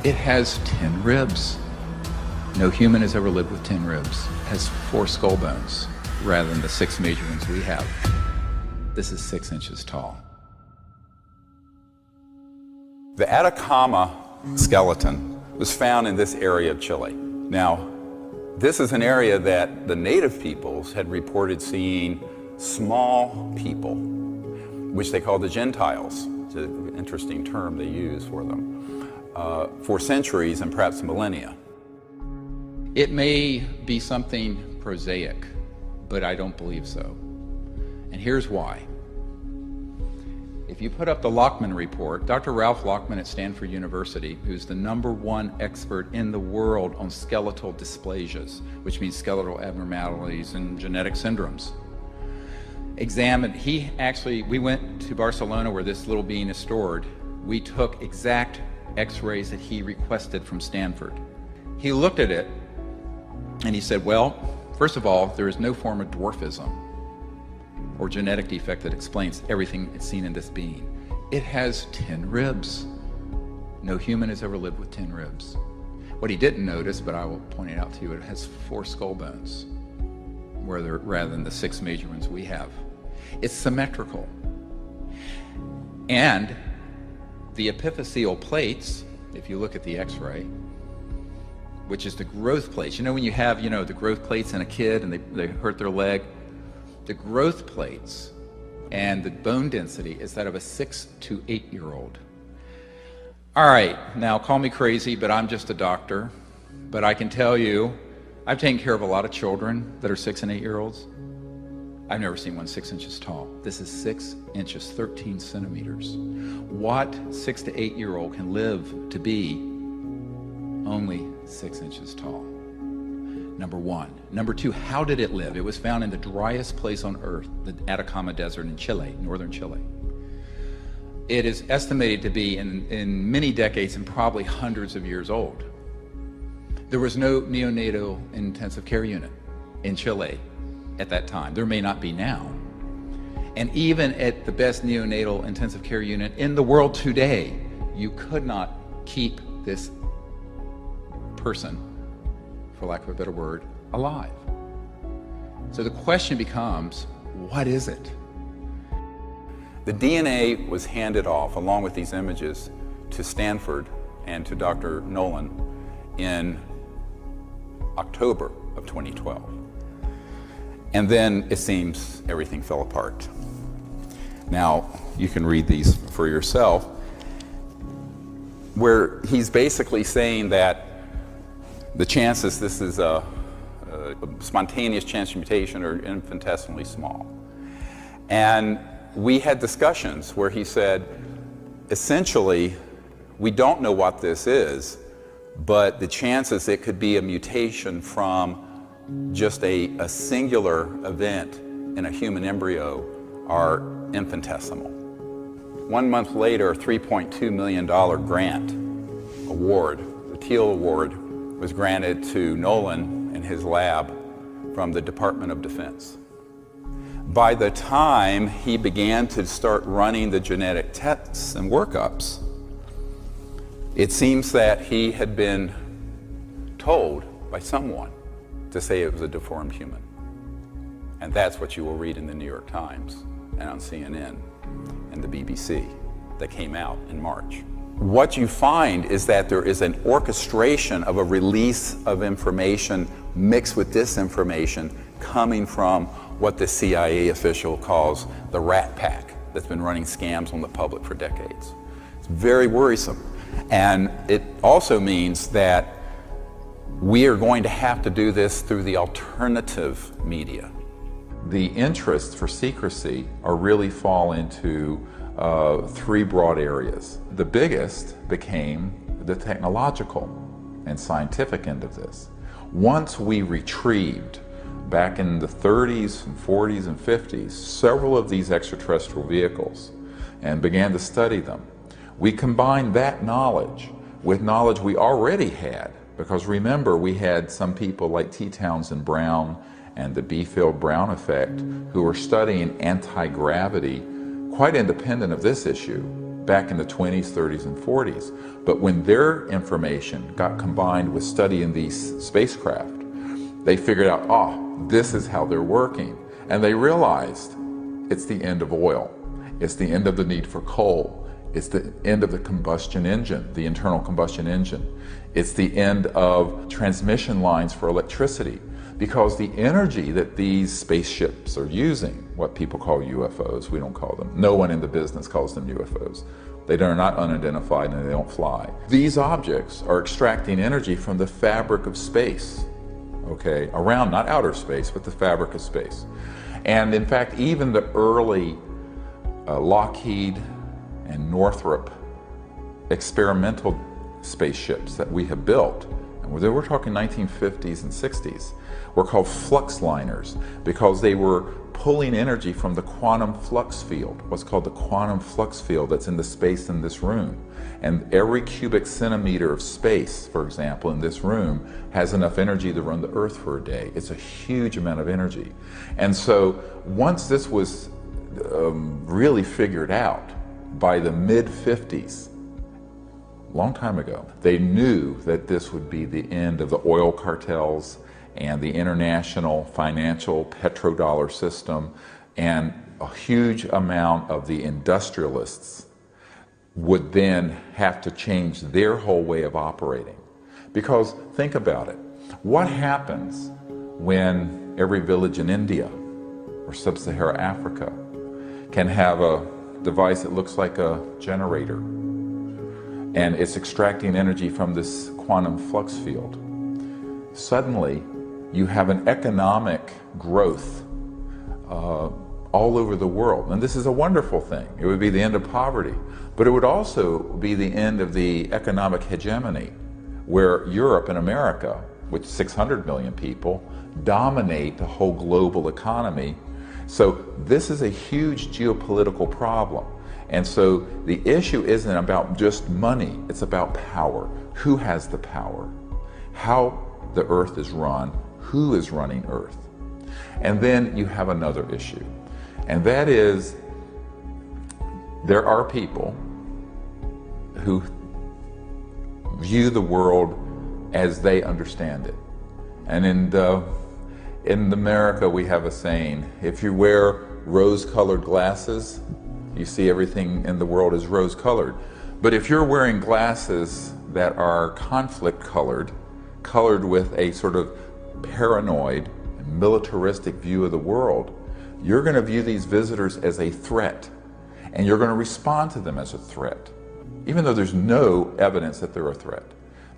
It has 10 ribs. No human has ever lived with 10 ribs. It has 4 skull bones rather than the 6 major ones we have. This is 6 inches tall. The Atacama skeleton was found in this area of Chile. Now, this is an area that the native peoples had reported seeing small people, which they call the Gentiles. It's an interesting term they use for them, for centuries and perhaps millennia. It may be something prosaic, but I don't believe so. And here's why. If you put up the Lockman report, Dr. Ralph Lockman at Stanford University, who's the #1 expert in the world on skeletal dysplasias, which means skeletal abnormalities and genetic syndromes, we went to Barcelona where this little being is stored. We took exact x-rays that he requested from Stanford. He looked at it and he said, well, first of all, there is no form of dwarfism or genetic defect that explains everything it's seen in this being. It has 10 ribs. No human has ever lived with 10 ribs. What he didn't notice, but I will point it out to you, it has 4 skull bones rather than the 6 major ones we have. It's symmetrical. And the epiphyseal plates, if you look at the x-ray, which is the growth plates. You know when you have, the growth plates in a kid and they hurt their leg? The growth plates and the bone density is that of a 6 to 8-year-old. All right, now call me crazy, but I'm just a doctor. But I can tell you, I've taken care of a lot of children that are 6 and 8-year-olds. I've never seen one 6 inches tall. This is 6 inches, 13 centimeters. What 6 to 8-year-old can live to be only 6 inches tall? Number 1. Number 2, how did it live? It was found in the driest place on earth, the Atacama Desert in Chile, northern Chile. It is estimated to be in many decades and probably hundreds of years old. There was no neonatal intensive care unit in Chile at that time. There may not be now. And even at the best neonatal intensive care unit in the world today, you could not keep this person, for lack of a better word, alive. So the question becomes, what is it? The DNA was handed off, along with these images, to Stanford and to Dr. Nolan in October of 2012. And then it seems everything fell apart. Now, you can read these for yourself, where he's basically saying that the chances this is a spontaneous chance mutation are infinitesimally small. And we had discussions where he said, essentially, we don't know what this is, but the chances it could be a mutation from just a singular event in a human embryo are infinitesimal. 1 month later, a $3.2 million grant award, the Teal Award, was granted to Nolan and his lab from the Department of Defense. By the time he began to start running the genetic tests and workups, it seems that he had been told by someone to say it was a deformed human. And that's what you will read in the New York Times and on CNN and the BBC that came out in March. What you find is that there is an orchestration of a release of information mixed with disinformation coming from what the CIA official calls the rat pack that's been running scams on the public for decades. It's very worrisome. And it also means that we are going to have to do this through the alternative media. The interests for secrecy really fall into 3 broad areas. The biggest became the technological and scientific end of this. Once we retrieved, back in the 30s and 40s and 50s, several of these extraterrestrial vehicles and began to study them, we combined that knowledge with knowledge we already had. Because remember, we had some people like T. Townsend Brown and the B-Field Brown effect who were studying anti-gravity quite independent of this issue. back in the 20s, 30s, and 40s. But when their information got combined with studying these spacecraft, they figured out, this is how they're working. And they realized it's the end of oil. It's the end of the need for coal. It's the end of the combustion engine, the internal combustion engine. It's the end of transmission lines for electricity, because the energy that these spaceships are using, what people call UFOs, we don't call them. No one in the business calls them UFOs. They are not unidentified and they don't fly. These objects are extracting energy from the fabric of space, okay? Around, not outer space, but the fabric of space. And in fact, even the early Lockheed and Northrop experimental spaceships that we have built, and we're talking 1950s and 60s, were called flux liners because they were pulling energy from the quantum flux field, what's called the quantum flux field that's in the space in this room. And every cubic centimeter of space, for example, in this room has enough energy to run the Earth for a day. It's a huge amount of energy. And so once this was really figured out by the mid-50s, long time ago, they knew that this would be the end of the oil cartels and the international financial petrodollar system, and a huge amount of the industrialists would then have to change their whole way of operating. Because think about it, what happens when every village in India or sub-Saharan Africa can have a device that looks like a generator, and it's extracting energy from this quantum flux field? Suddenly, you have an economic growth all over the world. And this is a wonderful thing. It would be the end of poverty, but it would also be the end of the economic hegemony, where Europe and America, with 600 million people, dominate the whole global economy. So this is a huge geopolitical problem. And so the issue isn't about just money, it's about power. Who has the power? How the Earth is run, who is running Earth? And then you have another issue, and that is there are people who view the world as they understand it. And in America we have a saying, if you wear rose-colored glasses, you see everything in the world is rose-colored. But if you're wearing glasses that are conflict-colored, colored with a sort of paranoid and militaristic view of the world, you're going to view these visitors as a threat, and you're going to respond to them as a threat, even though there's no evidence that they're a threat.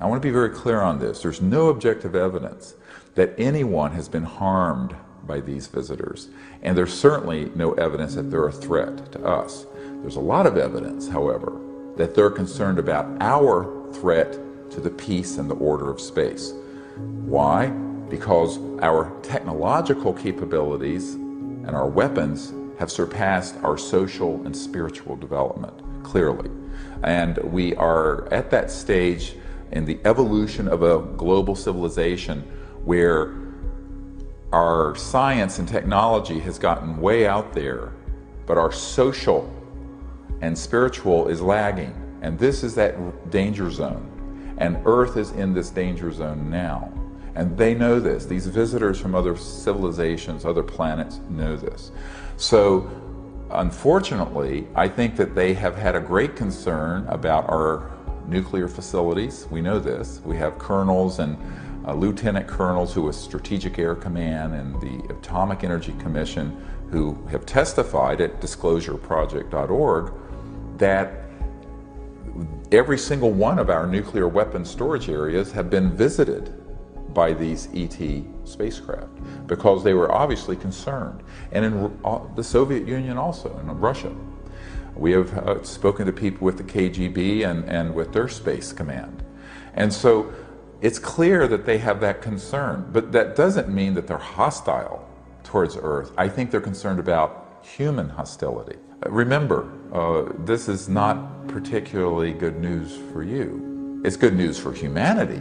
I want to be very clear on this. There's no objective evidence that anyone has been harmed by these visitors, and there's certainly no evidence that they're a threat to us. There's a lot of evidence, however, that they're concerned about our threat to the peace and the order of space. Why? Because our technological capabilities and our weapons have surpassed our social and spiritual development, clearly. And we are at that stage in the evolution of a global civilization where our science and technology has gotten way out there, but our social and spiritual is lagging. And this is that danger zone. And Earth is in this danger zone now. And they know this. These visitors from other civilizations, other planets know this. So, unfortunately, I think that they have had a great concern about our nuclear facilities. We know this. We have colonels and lieutenant colonels who are Strategic Air Command and the Atomic Energy Commission who have testified at disclosureproject.org that every single one of our nuclear weapons storage areas have been visited by these ET spacecraft because they were obviously concerned. And in the Soviet Union also, and in Russia. We have spoken to people with the KGB and with their space command. And so it's clear that they have that concern, but that doesn't mean that they're hostile towards Earth. I think they're concerned about human hostility. Remember, this is not particularly good news for you. It's good news for humanity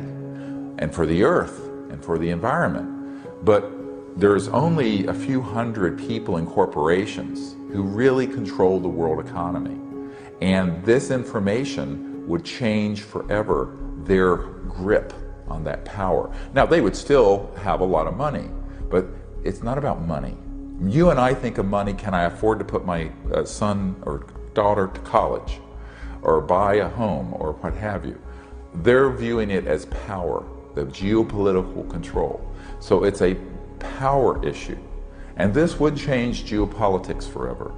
and for the Earth and for the environment. But there's only a few hundred people and corporations who really control the world economy. And this information would change forever their grip on that power. Now, they would still have a lot of money, but it's not about money. You and I think of money, can I afford to put my son or daughter to college, or buy a home, or what have you. They're viewing it as power, the geopolitical control. So it's a power issue. And this would change geopolitics forever.